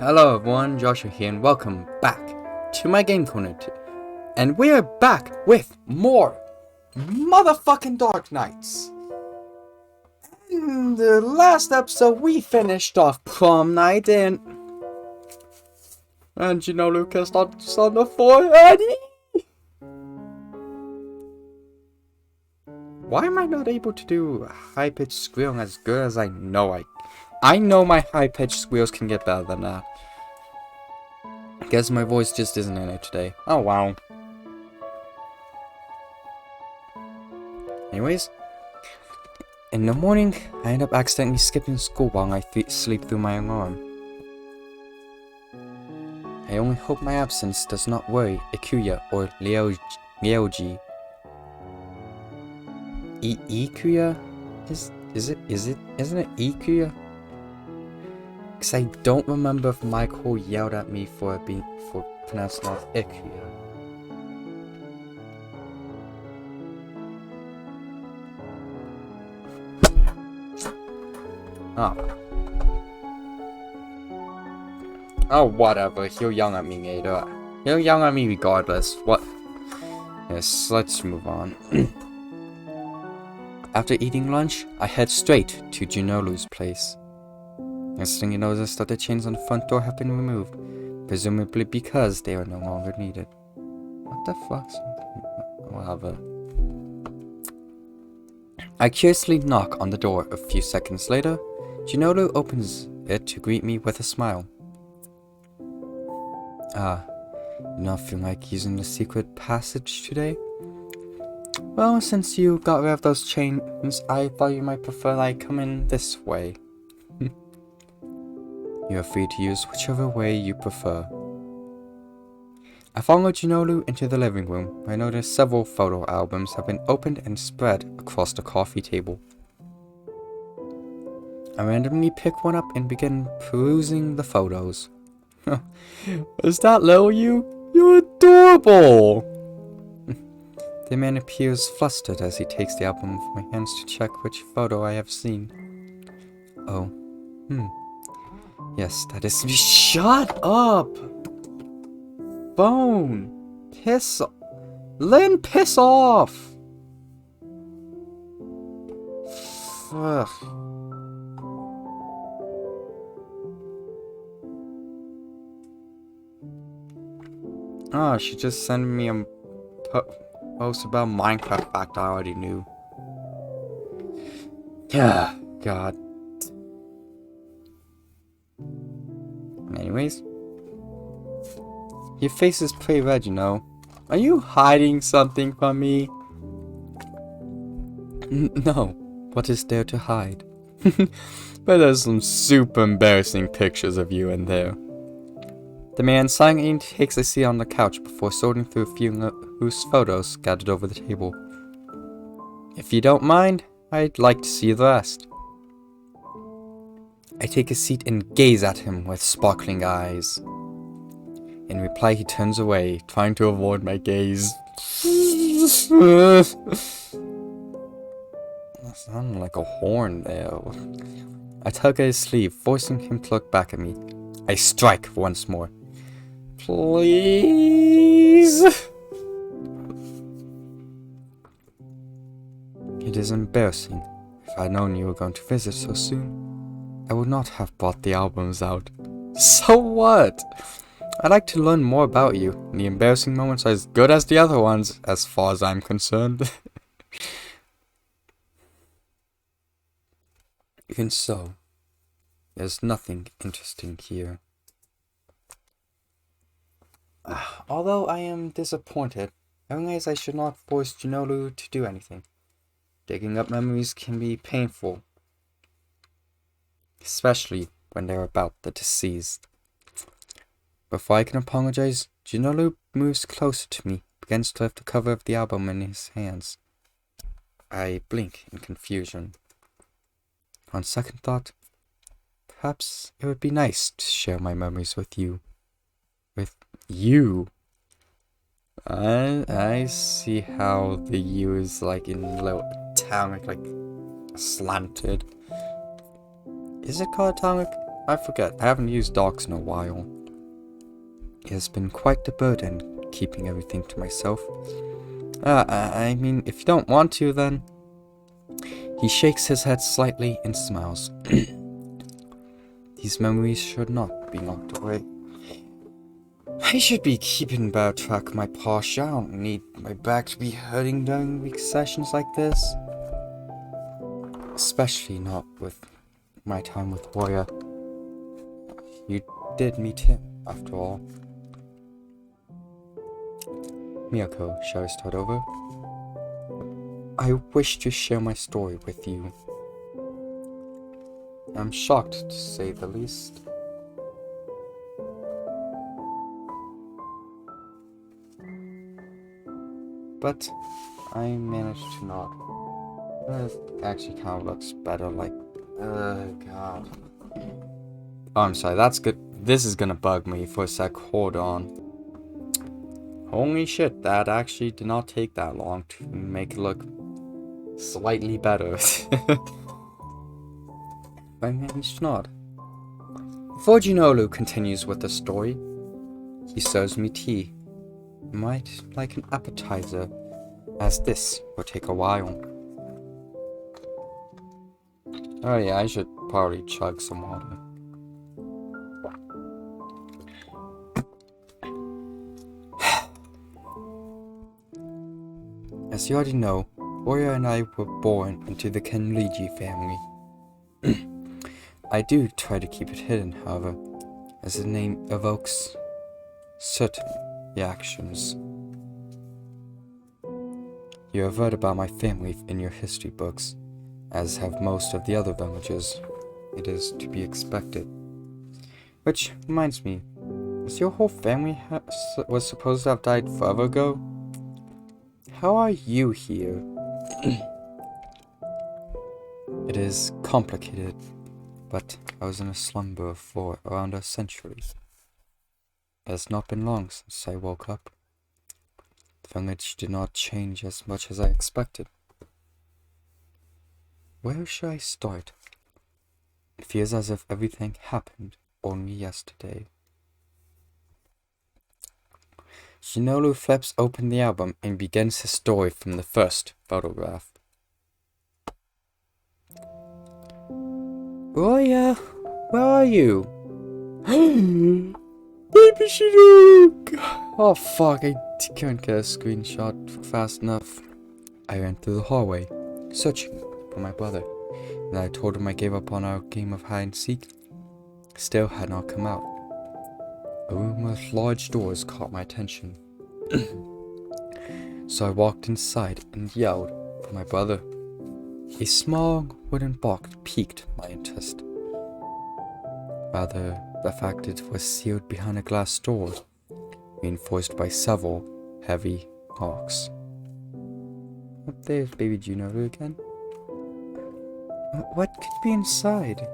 Hello everyone, Joshua here and welcome back to my game corner. And we're back with more motherfucking Dark Knights. In the last episode we finished off prom night and you know Lucas on the forehead. Why am I not able to do high-pitched squealing as good as I know I know my high-pitched squeals can get better than that. Guess my voice just isn't in it today. Oh wow. Anyways, in the morning, I end up accidentally skipping school while I sleep through my alarm. I only hope my absence does not worry Ikuya or Liaoji. Ikuya? Isn't it Ikuya? Because I don't remember if Michael yelled at me for pronouncing it Ikuya. Oh, whatever. He'll yell at me later. He'll yell at me regardless. What? Yes, let's move on. After eating lunch, I head straight to Junolu's place. Next thing you notice that the chains on the front door have been removed, presumably because they are no longer needed. What the fuck? Whatever. I curiously knock on the door. A few seconds later, Junolu opens it to greet me with a smile. You not feel like using the secret passage today? Well, since you got rid of those chains, I thought you might prefer I come in this way. You are free to use whichever way you prefer. I followed Junolu into the living room, where I noticed several photo albums have been opened and spread across the coffee table. I randomly pick one up and begin perusing the photos. Is that little you? You're adorable! The man appears flustered as he takes the album from my hands to check which photo I have seen. Oh, yes, that is me. Shut up! Phone! Piss off! Lynn, piss off! Ugh. Oh, she just sent me a post about Minecraft fact I already knew. Yeah, God. Anyways. Your face is pretty red, you know. Are you hiding something from me? No. What is there to hide? But there's some super embarrassing pictures of you in there. The man silently takes a seat on the couch before sorting through a few loose photos scattered over the table. If you don't mind, I'd like to see the rest. I take a seat and gaze at him with sparkling eyes. In reply, he turns away, trying to avoid my gaze. That sounded like a horn there. I tug at his sleeve, forcing him to look back at me. I strike once more. Please? It is embarrassing. If I had known you were going to visit so soon, I would not have brought the albums out. So what? I'd like to learn more about you, and the embarrassing moments are as good as the other ones, as far as I'm concerned. Even so, there's nothing interesting here. Although I am disappointed, I realize I should not force Junolu to do anything. Digging up memories can be painful, especially when they're about the deceased. Before I can apologize, Junolu moves closer to me, begins to lift the cover of the album in his hands. I blink in confusion. On second thought, perhaps it would be nice to share my memories with you. With you? I see how the U is like in a little italic, like slanted. Is it called italic? I forget, I haven't used dogs in a while. It has been quite the burden, keeping everything to myself. I mean, if you don't want to, then... He shakes his head slightly and smiles. These memories should not be knocked away. I should be keeping better track of my posture. I don't need my back to be hurting during week sessions like this. Especially not with my time with Warrior. You did meet him, after all. Miyako, shall I start over? I wish to share my story with you. I'm shocked, to say the least. But I managed to nod. It actually kind of looks better, like... God. Oh, I'm sorry, that's good. This is gonna bug me for a sec. Hold on. Holy shit, that actually did not take that long to make it look slightly better. I managed to nod. Before Jinolu continues with the story, he serves me tea. Might like an appetizer, as this will take a while. Oh yeah, I should probably chug some water. As you already know, Warrior and I were born into the Kenriji family. I do try to keep it hidden, however, as the name evokes certain reactions. You have read about my family in your history books, as have most of the other villagers. It is to be expected. Which reminds me, was your whole family was supposed to have died forever ago? How are you here? It is complicated, but I was in a slumber for around a century. It has not been long since I woke up. The village did not change as much as I expected. Where should I start? It feels as if everything happened only yesterday. Shinoru flips open the album and begins his story from the first photograph. Roya, where are you? Baby Shinook! Oh fuck, I couldn't get a screenshot fast enough. I ran through the hallway, searching for my brother, and I told him I gave up on our game of hide and seek. Still had not come out. A room with large doors caught my attention. So I walked inside and yelled for my brother. A small wooden box piqued my interest. Rather, the fact it was sealed behind a glass door, reinforced by several heavy locks. Up there's baby Juno again. What could be inside?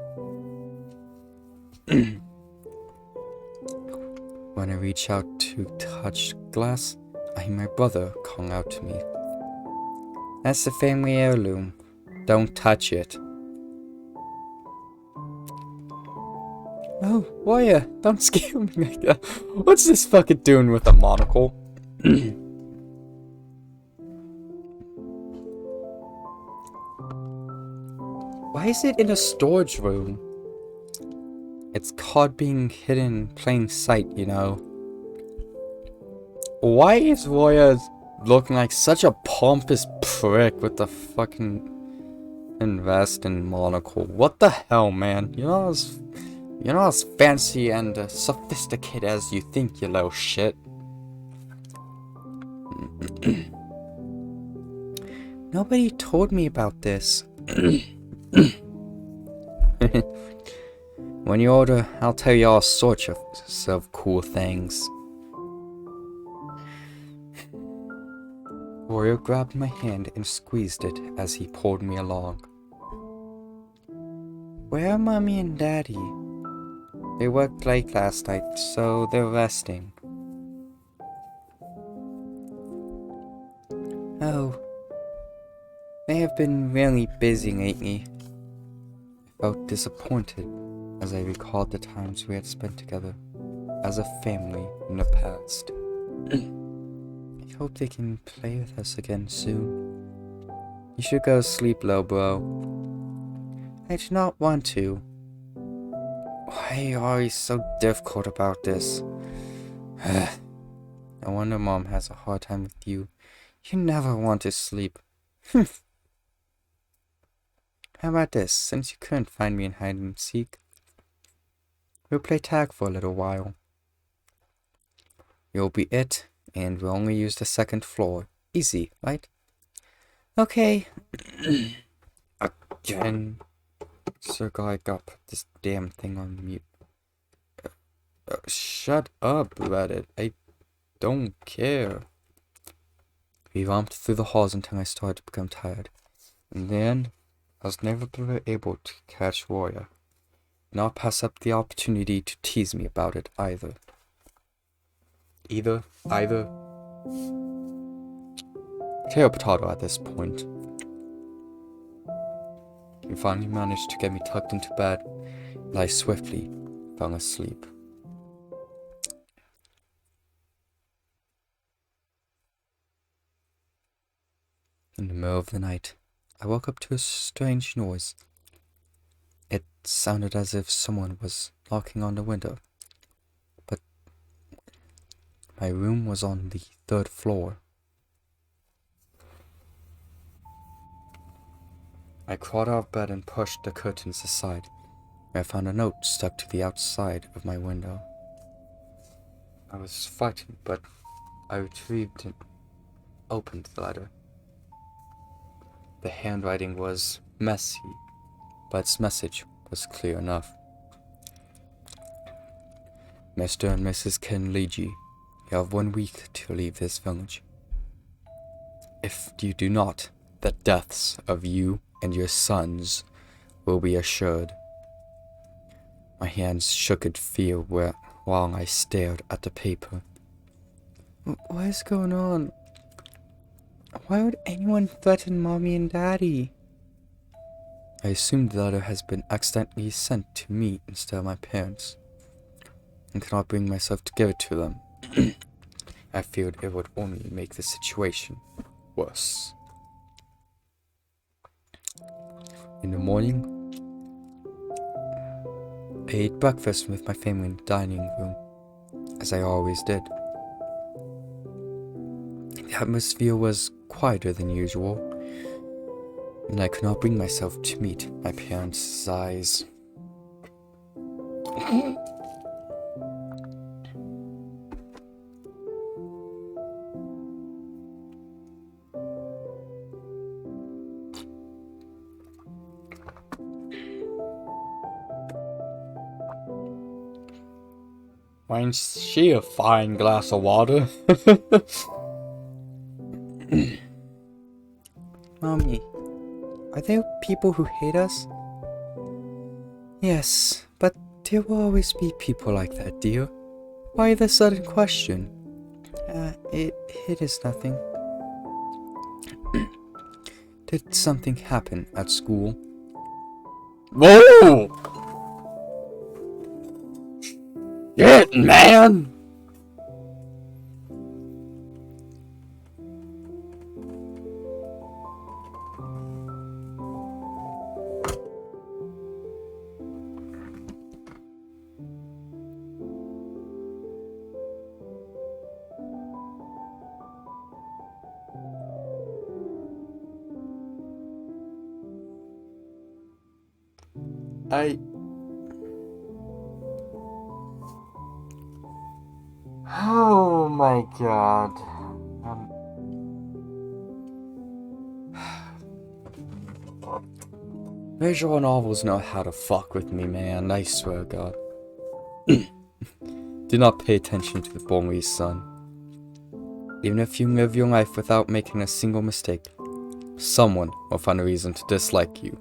When I reach out to touch glass, I hear my brother calling out to me. That's the family heirloom. Don't touch it. Oh, Warrior, don't scare me like that. What's this fucking doing with a monocle? Why is it in a storage room? It's called being hidden in plain sight, you know. Why is Warrior looking like such a pompous prick with the fucking invest in monocle? What the hell, man? You're not as fancy and sophisticated as you think, you little shit. Nobody told me about this. When you order, I'll tell you all sorts of cool things. Warrior grabbed my hand and squeezed it as he pulled me along. Where are Mommy and Daddy? They worked late last night, so they're resting. Oh. They have been really busy lately. I felt disappointed, as I recalled the times we had spent together as a family in the past. I hope they can play with us again soon. You should go to sleep, little bro. I do not want to. Why are you always so difficult about this? No wonder Mom has a hard time with you. You never want to sleep. How about this? Since you couldn't find me in hide and seek, we'll play tag for a little while. You'll be it, and we'll only use the second floor. Easy, right? Okay. Again. Sir Guy got put this damn thing on mute. Shut up, Reddit. I don't care. We romped through the halls until I started to become tired. And then, I was never able to catch Roya. And I'll pass up the opportunity to tease me about it either. Either. Potato potato at this point. He finally managed to get me tucked into bed, and I swiftly fell asleep. In the middle of the night, I woke up to a strange noise. It sounded as if someone was knocking on the window, but my room was on the 3rd floor. I crawled out of bed and pushed the curtains aside, where I found a note stuck to the outside of my window. I was frightened, but I retrieved and opened the letter. The handwriting was messy, but its message was clear enough. Mr. and Mrs. Kenliji, you have 1 week to leave this village. If you do not, the deaths of you and your sons will be assured. My hands shook in fear while I stared at the paper. What is going on? Why would anyone threaten Mommy and Daddy? I assumed the letter has been accidentally sent to me instead of my parents, and cannot bring myself to give it to them. I feared it would only make the situation worse. In the morning, I ate breakfast with my family in the dining room, as I always did. The atmosphere was quieter than usual, and I could not bring myself to meet my parents' eyes. Ain't she a fine glass of water? Mommy, are there people who hate us? Yes, but there will always be people like that, dear. Why the sudden question? It is nothing. Did something happen at school? Whoa! Shit, man! Oh my god. Visual novels know how to fuck with me, man. I swear to God. Do not pay attention to the boy, son. Even if you live your life without making a single mistake, someone will find a reason to dislike you.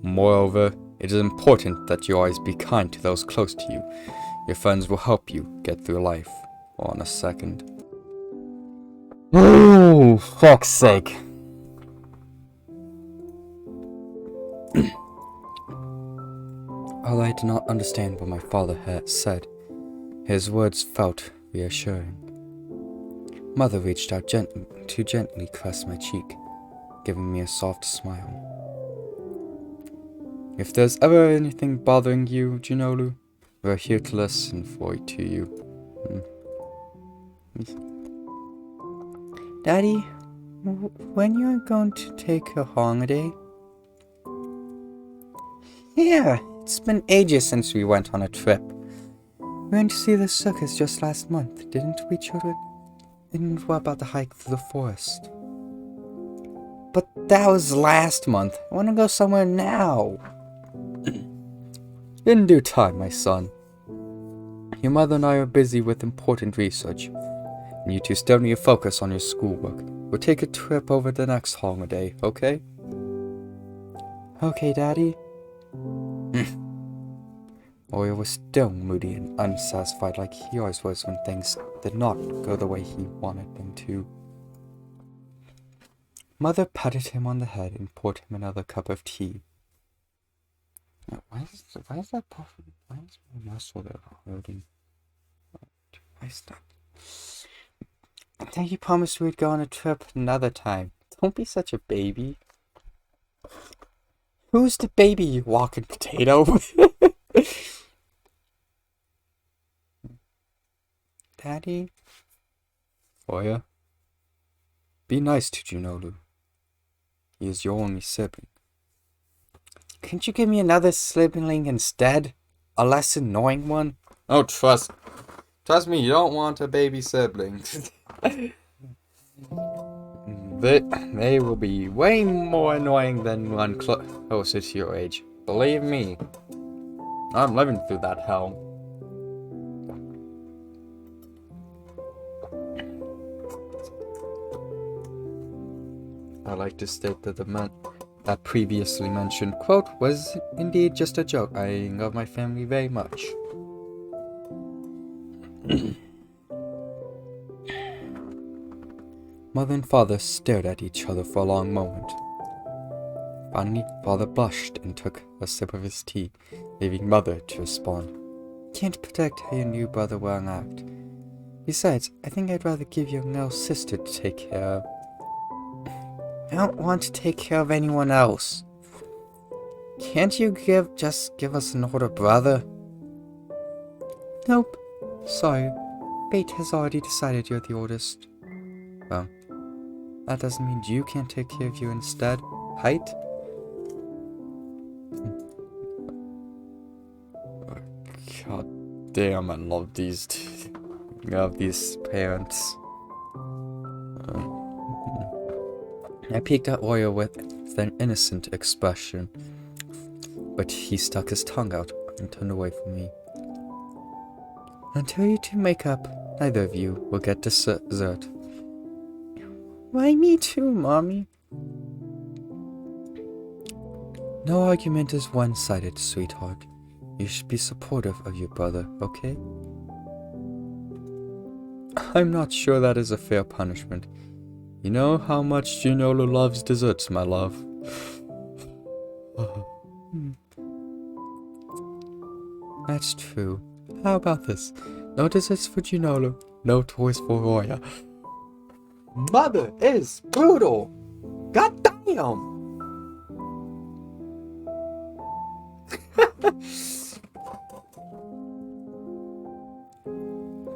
Moreover, it is important that you always be kind to those close to you. Your friends will help you get through life. On a second. Oh, fuck's sake. While I did not understand what my father had said, his words felt reassuring. Mother reached out to gently caress my cheek, giving me a soft smile. If there's ever anything bothering you, Junolu, we're here to listen to you. Daddy, when you're going to take a holiday? Yeah, it's been ages since we went on a trip. We went to see the circus just last month, didn't we, children? And what about the hike through the forest? But that was last month. I want to go somewhere now. In due time, my son. Your mother and I are busy with important research, and you two still need to focus on your schoolwork. We'll take a trip over the next holiday, okay? Okay, Daddy. Oya was still moody and unsatisfied like he always was when things did not go the way he wanted them to. Mother patted him on the head and poured him another cup of tea. Why is that puffing? Why is my muscle there hurting? Why is that? I think you promised we'd go on a trip another time. Don't be such a baby. Who's the baby, you walking potato? Daddy? Oya, be nice to Junolu. He is your only sibling. Can't you give me another sibling instead? A less annoying one? Oh, trust me, you don't want a baby sibling. They will be way more annoying than one closer to your age. Believe me. I'm living through that hell. I like to state that that previously mentioned quote was indeed just a joke. I love my family very much. Mother and father stared at each other for a long moment. Finally, father blushed and took a sip of his tea, leaving mother to respond. Can't predict how your new brother will act. Besides, I think I'd rather give your little sister to take care of. I don't want to take care of anyone else. Can't you just give us an older brother? Nope. Sorry. Fate has already decided you're the oldest. Well, that doesn't mean you can't take care of you instead. Height? God damn, I love these parents. I peeked at Oya with an innocent expression, but he stuck his tongue out and turned away from me. Until you two make up, neither of you will get dessert. Why me too, Mommy? No argument is one-sided, sweetheart. You should be supportive of your brother, okay? I'm not sure that is a fair punishment. You know how much Junolu loves desserts, my love. That's true. How about this? No desserts for Junolu, no toys for Roya. Mother is brutal! God damn!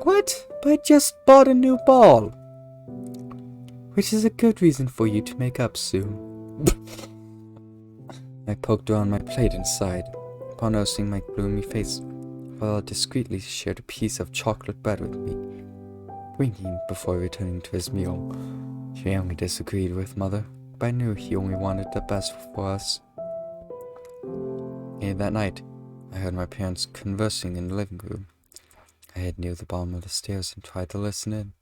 What? But I just bought a new ball. Which is a good reason for you to make up soon. I poked around my plate and sighed, upon noticing my gloomy face. Father discreetly shared a piece of chocolate bread with me, winking before returning to his meal. He only disagreed with Mother, but I knew he only wanted the best for us. And that night, I heard my parents conversing in the living room. I hid near the bottom of the stairs and tried to listen in.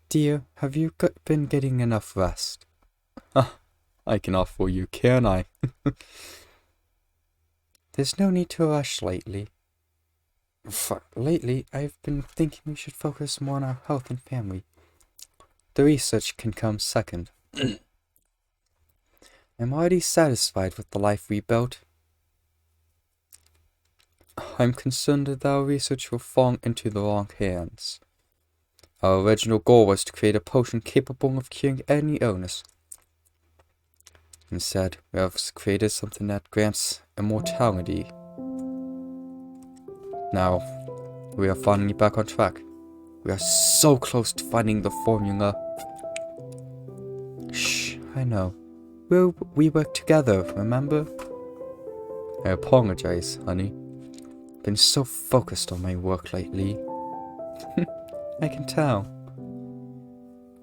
Dear, have you been getting enough rest? I can offer you, can I? There's no need to rush lately. Lately, I've been thinking we should focus more on our health and family. The research can come second. I'm already satisfied with the life we built. I'm concerned that our research will fall into the wrong hands. Our original goal was to create a potion capable of curing any illness. Instead, we have created something that grants immortality. Now, we are finally back on track. We are so close to finding the formula. Shh, I know. We work together, remember? I apologize, honey. Been so focused on my work lately. I can tell.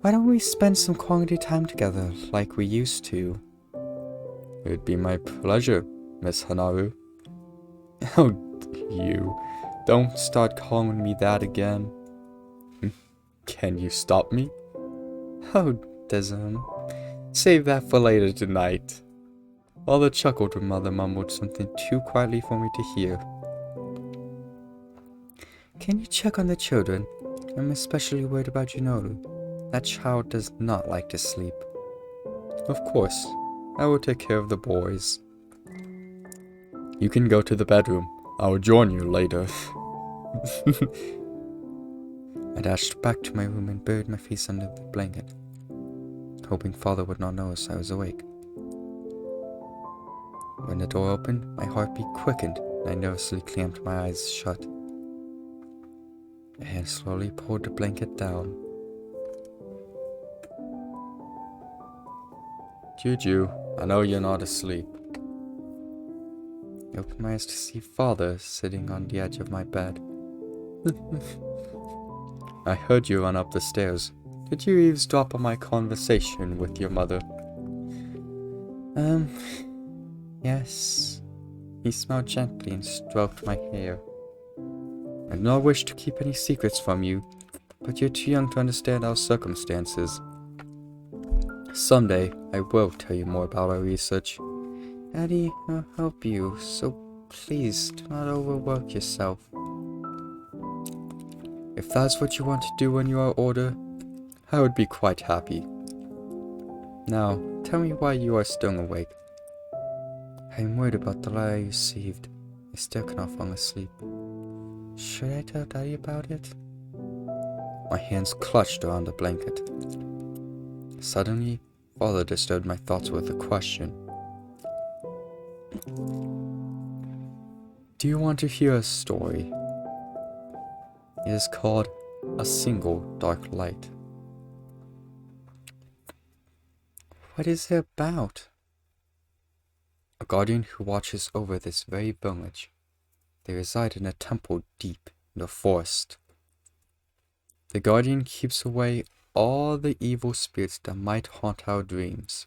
Why don't we spend some quality time together like we used to? It'd be my pleasure, Miss Hanaru. Oh, you. Don't start calling me that again. Can you stop me? Oh, Desmond. Save that for later tonight. Father chuckled when Mother mumbled something too quietly for me to hear. Can you check on the children? I'm especially worried about Junoru. That child does not like to sleep. Of course. I will take care of the boys. You can go to the bedroom. I will join you later. I dashed back to my room and buried my face under the blanket, hoping Father would not notice I was awake. When the door opened, my heartbeat quickened and I nervously clamped my eyes shut. A hand slowly pulled the blanket down. Juju, I know you're not asleep. I opened my eyes to see Father sitting on the edge of my bed. I heard you run up the stairs. Did you eavesdrop on my conversation with your mother? Yes. He smiled gently and stroked my hair. I do not wish to keep any secrets from you, but you're too young to understand our circumstances. Someday, I will tell you more about our research. Daddy, I'll help you, so please do not overwork yourself. If that's what you want to do when you are older, I would be quite happy. Now, tell me why you are still awake. I am worried about the letter I received. I still cannot fall asleep. Should I tell Daddy about it? My hands clutched around the blanket. Suddenly, Father disturbed my thoughts with a question. Do you want to hear a story? It is called A Single Dark Light. What is it about? A guardian who watches over this very village. They reside in a temple deep in the forest. The guardian keeps away all the evil spirits that might haunt our dreams.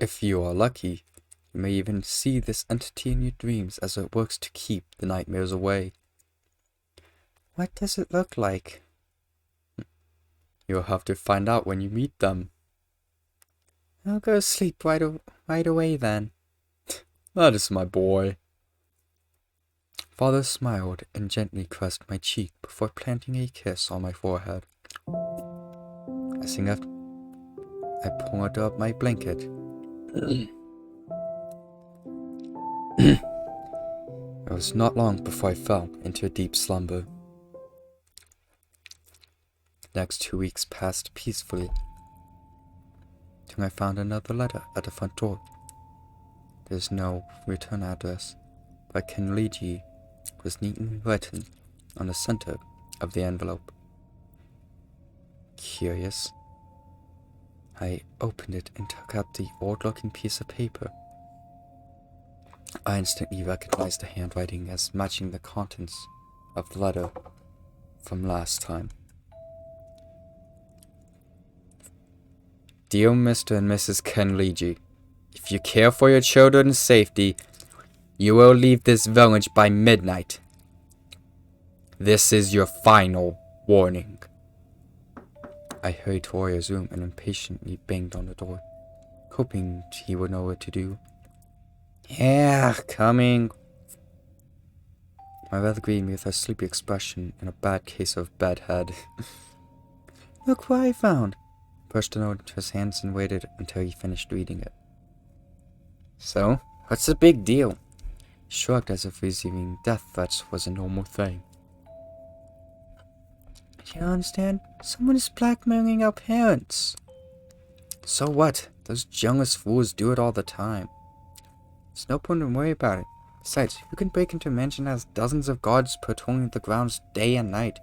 If you are lucky, you may even see this entity in your dreams as it works to keep the nightmares away. What does it look like? You'll have to find out when you meet them. I'll go to sleep right away then. That is my boy. Father smiled and gently caressed my cheek before planting a kiss on my forehead. Rising up, I pulled up my blanket. It was not long before I fell into a deep slumber. The next 2 weeks passed peacefully, till I found another letter at the front door. There's no return address, but Kenliji was neatly written on the center of the envelope. Curious. I opened it and took out the old-looking piece of paper. I instantly recognized the handwriting as matching the contents of the letter from last time. Dear Mr. and Mrs. Kenliji, if you care for your children's safety, you will leave this village by midnight. This is your final warning. I hurried to Warrior's room and impatiently banged on the door, hoping he would know what to do. Yeah, coming. My mother greeted me with a sleepy expression and a bad case of bedhead. Look what I found. Pushed the note into his hands and waited until he finished reading it. So, what's the big deal? shrugged as if receiving death threats was a normal thing. You understand? Someone is blackmailing our parents. So what? Those youngest fools do it all the time. There's no point in worrying about it. Besides, who can break into a mansion that has dozens of guards patrolling the grounds day and night?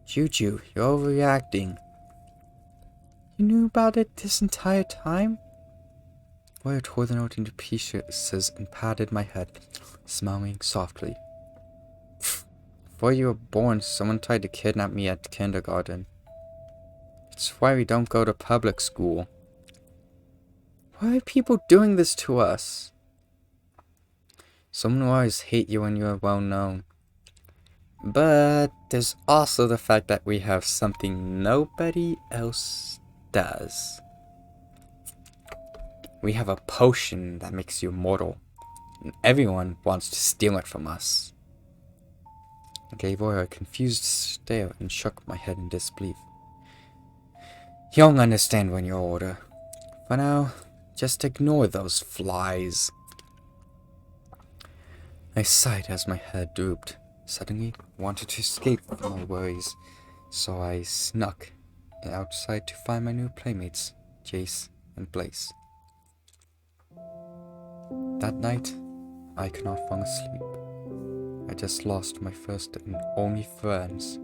Juju, you're overreacting. You knew about it this entire time? Warrior tore the note into pieces and patted my head, smiling softly. Before you were born, someone tried to kidnap me at kindergarten. It's why we don't go to public school. Why are people doing this to us? Someone will always hate you when you're well known. But there's also the fact that we have something nobody else does. We have a potion that makes you immortal, and everyone wants to steal it from us. I gave Ora a confused stare and shook my head in disbelief. You'll understand when you're older. For now, just ignore those flies. I sighed as my head drooped. Suddenly, I wanted to escape from my worries, so I snuck outside to find my new playmates, Jace and Blaze. That night, I could not fall asleep. I just lost my first and only friends.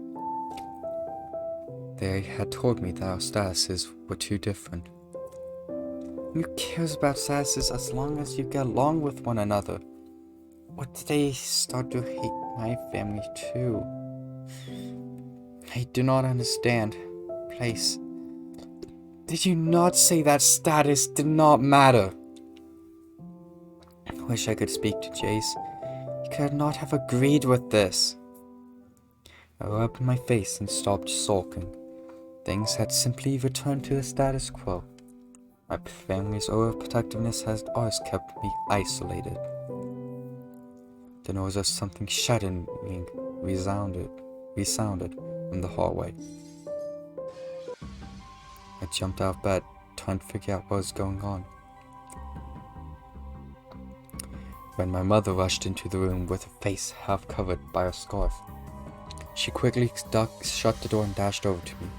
They had told me that our statuses were too different. Who cares about statuses as long as you get along with one another? Or did they start to hate my family too? I do not understand. Place. Did you not say that status did not matter? I wish I could speak to Jace. He could not have agreed with this. I rubbed my face and stopped sulking. Things had simply returned to the status quo. My family's overprotectiveness has always kept me isolated. Then was there something shattering resounded from the hallway. I jumped out of bed, trying to figure out what was going on. When my mother rushed into the room with her face half covered by a scarf, she quickly shut the door and dashed over to me,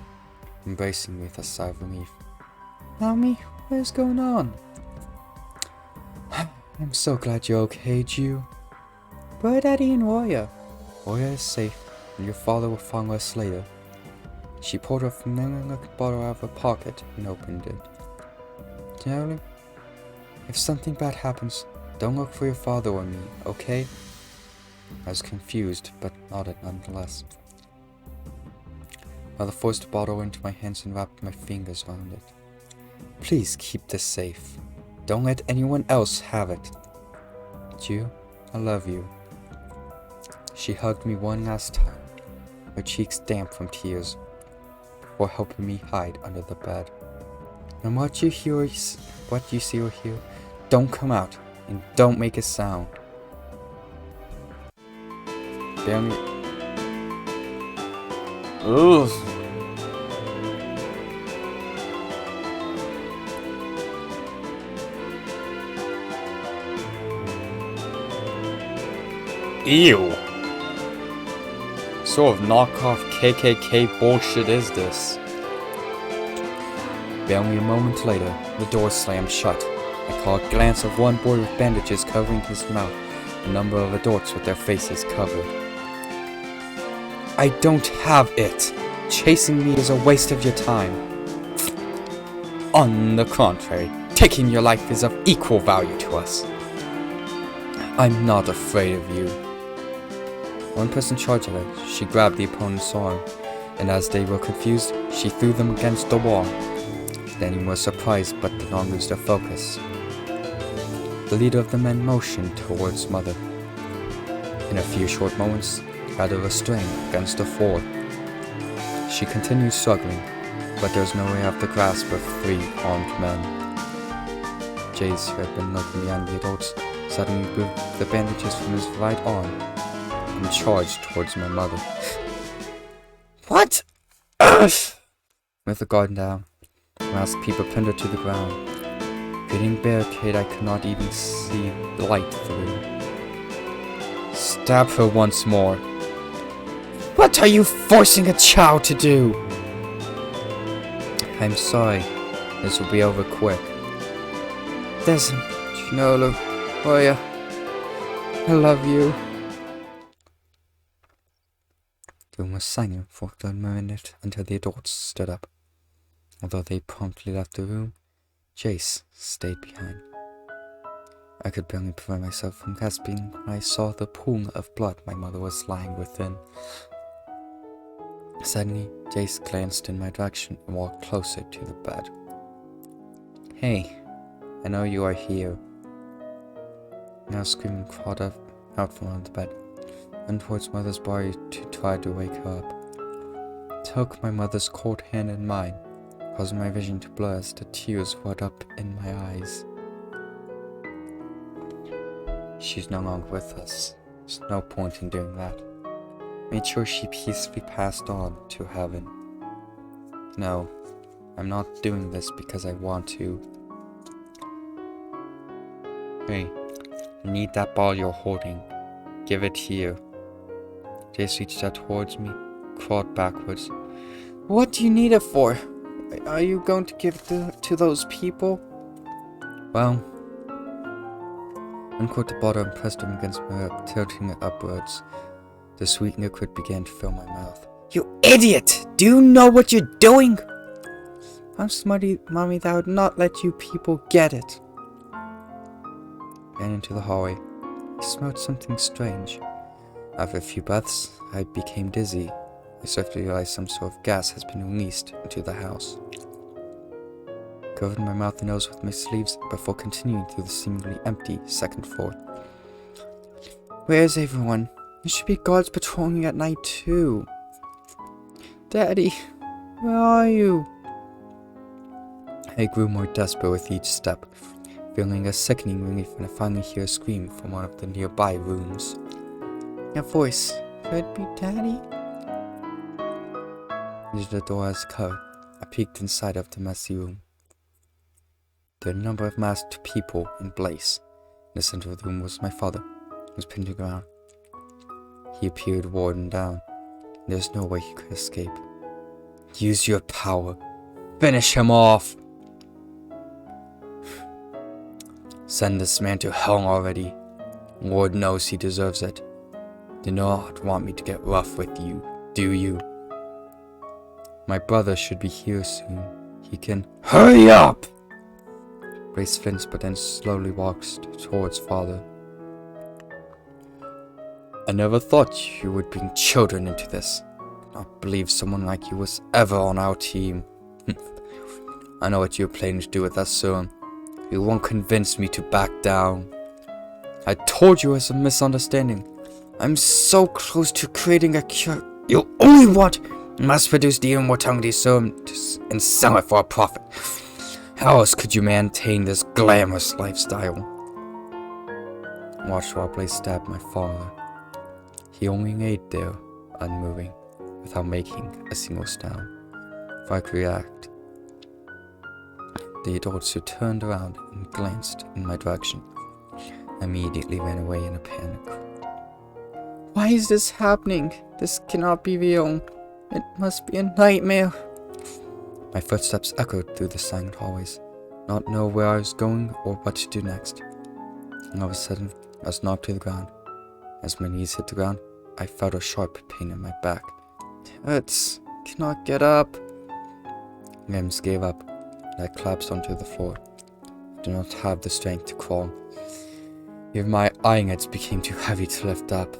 embracing me with a sigh of relief. Mommy, what is going on? I'm so glad you're okay, Ju. Where are Daddy and Warrior? Warrior is safe, and your father will find us later. She pulled a familiar-looking bottle out of her pocket and opened it. Darling, if something bad happens, don't look for your father or me, okay? I was confused, but nodded nonetheless. Mother forced the bottle into my hands and wrapped my fingers around it. Please keep this safe. Don't let anyone else have it. Ju, I love you. She hugged me one last time, her cheeks damp from tears, before helping me hide under the bed. And what you see or hear, don't come out, and don't make a sound. Bear me. Ugh. Ew. Sort of knockoff KKK bullshit is this? Barely a moment later, the door slammed shut. I caught a glance of one boy with bandages covering his mouth, a number of adults with their faces covered. I don't have it! Chasing me is a waste of your time. On the contrary, taking your life is of equal value to us. I'm not afraid of you. One person charged at her. She grabbed the opponent's arm, and as they were confused, she threw them against the wall. The enemy was surprised but did not lose their focus. The leader of the men motioned towards Mother. In a few short moments, rather restrained against the floor. She continued struggling, but there was no way out of the grasp of 3 armed men. Jace, who had been looking behind the adults, suddenly removed the bandages from his right arm and charged towards my mother. What? With the guard down, the masked people pinned her to the ground. Creating a barricade I could not even see light through. stab her once more. What are you forcing a child to do? I'm sorry. This will be over quick. Listen, Chinolu, Oya, I love you. The room was silent for a minute until the adults stood up. Although they promptly left the room, Jace stayed behind. I could barely prevent myself from gasping when I saw the pool of blood my mother was lying within. Suddenly, Jace glanced in my direction and walked closer to the bed. Hey, I know you are here. Now screaming crawled out from under the bed, and towards mother's body to try to wake her up. Took my mother's cold hand in mine, causing my vision to blur as the tears welled up in my eyes. She's no longer with us. There's no point in doing that. Made sure she peacefully passed on to heaven. No, I'm not doing this because I want to. Hey, I need that ball you're holding. Give it here. Jace reached out towards me, crawled backwards. What do you need it for? Are you going to give it to those people? Well, uncaught the bottle and pressed him against my lip, tilting it upwards. The sweet liquid began to fill my mouth. You idiot! Do you know what you're doing? I'm smarty, Mommy, that would not let you people get it. Ran into the hallway. I smelled something strange. After a few breaths, I became dizzy. I swiftly realized some sort of gas has been released into the house. Covered my mouth and nose with my sleeves before continuing through the seemingly empty second floor. Where's everyone? There should be guards patrolling at night too. Daddy, where are you? I grew more desperate with each step, feeling a sickening relief when I finally hear a scream from one of the nearby rooms. A voice. Could it be Daddy? The door was covered. I peeked inside of the messy room. There were a number of masked people in place. In the center of the room was my father, who was pinned to the ground. He appeared worn down. There's no way he could escape. Use your power. Finish him off! Send this man to hell already. Lord knows he deserves it. Do not want me to get rough with you, do you? My brother should be here soon. He can— Hurry up! Grace flinched but then slowly walked towards father. I never thought you would bring children into this. I not believe someone like you was ever on our team. I know what you're planning to do with us soon. You won't convince me to back down. I told you it was a misunderstanding. I'm so close to creating a cure. You only want mass-produce the immortality serum and sell it for a profit. How else could you maintain this glamorous lifestyle? Watched while Blaze stabbed my father. He only laid there, unmoving, without making a single sound. If I could react. The adults who turned around and glanced in my direction immediately ran away in a panic. Why is this happening? This cannot be real. It must be a nightmare. My footsteps echoed through the silent hallways, not know where I was going or what to do next. And all of a sudden, I was knocked to the ground. As my knees hit the ground, I felt a sharp pain in my back. It hurts. Cannot get up. Limbs gave up, and I collapsed onto the floor. I do not have the strength to crawl. Even my eyelids became too heavy to lift up.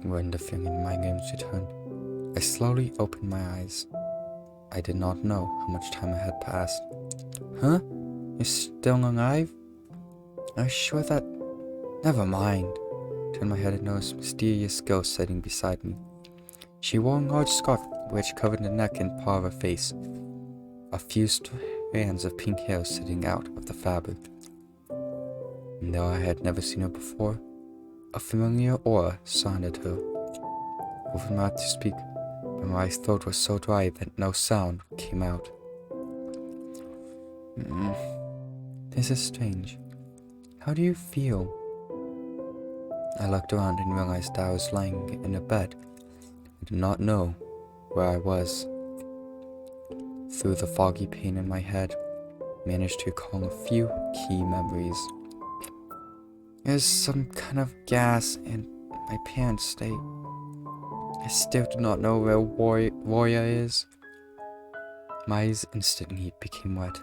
When the feeling in my limbs returned, I slowly opened my eyes. I did not know how much time had passed. Huh? You're still alive? Are you sure that— Never mind. Turned my head and noticed a mysterious ghost sitting beside me. She wore a large scarf which covered the neck and part of her face. A few strands of pink hair sitting out of the fabric. And though I had never seen her before, a familiar aura surrounded her. Opened my mouth to speak, but my throat was so dry that no sound came out. This is strange. How do you feel? I looked around and realized that I was lying in a bed. I did not know where I was. Through the foggy pain in my head, I managed to recall a few key memories. There's some kind of gas in my pants. I still do not know where Warrior is. My eyes instantly became wet.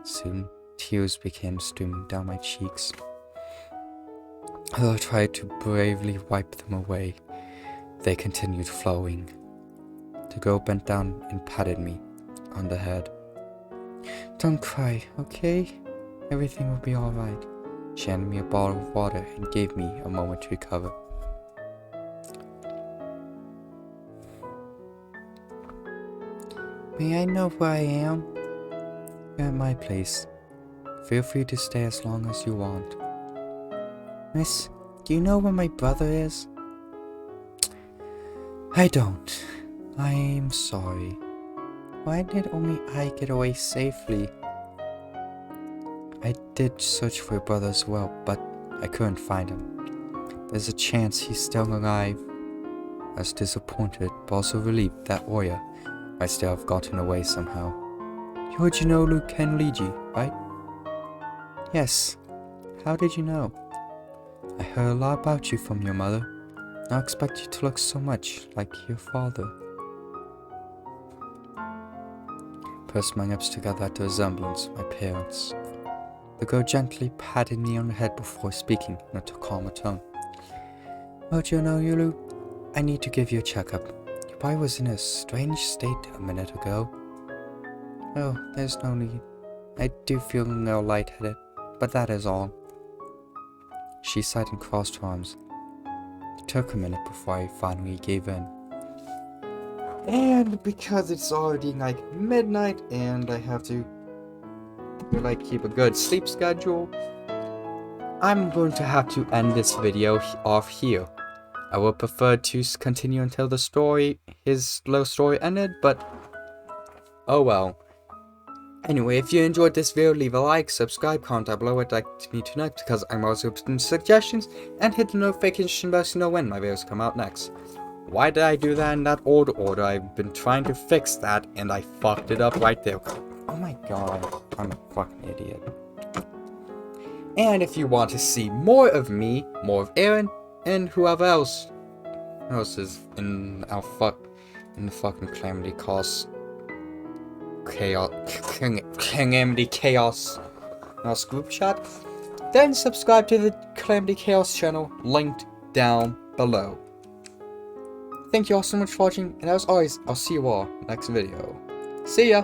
Soon, tears began streaming down my cheeks. Although I tried to bravely wipe them away, they continued flowing. The girl bent down and patted me on the head. Don't cry, okay? Everything will be alright. She handed me a bottle of water and gave me a moment to recover. May I know where I am? You're at my place. Feel free to stay as long as you want. Miss, do you know where my brother is? I don't. I'm sorry. Why did only I get away safely? I did search for your brother as well, but I couldn't find him. There's a chance he's still alive. I was disappointed, but also relieved that Oya might still have gotten away somehow. You're Jinolu Kenliji, right? Yes. How did you know? I heard a lot about you from your mother. I expect you to look so much like your father. Pressed my lips together at the resemblance of my parents. The girl gently patted me on the head before speaking in a calmer tone. Well, Yulu, I need to give you a checkup. Your body was in a strange state a minute ago. Oh, there's no need. I do feel a little lightheaded, but that is all. She sighed and crossed her arms. It took a minute before I finally gave in. And because it's already like midnight and I have to keep a good sleep schedule, I'm going to have to end this video off here. I would prefer to continue until his little story ended, but oh well. Anyway, if you enjoyed this video, leave a like, subscribe, comment down below what you'd like me to next, because I'm also open to suggestions, and hit the notification bell so you know when my videos come out next. Why did I do that in that old order? I've been trying to fix that, and I fucked it up right there. Oh my god, I'm a fucking idiot. And if you want to see more of me, more of Aaron, and whoever else is in the fucking Calamity Chaos group chat, then subscribe to the Calamity Chaos channel linked down below. Thank you all so much for watching, and as always, I'll see you all next video. See ya!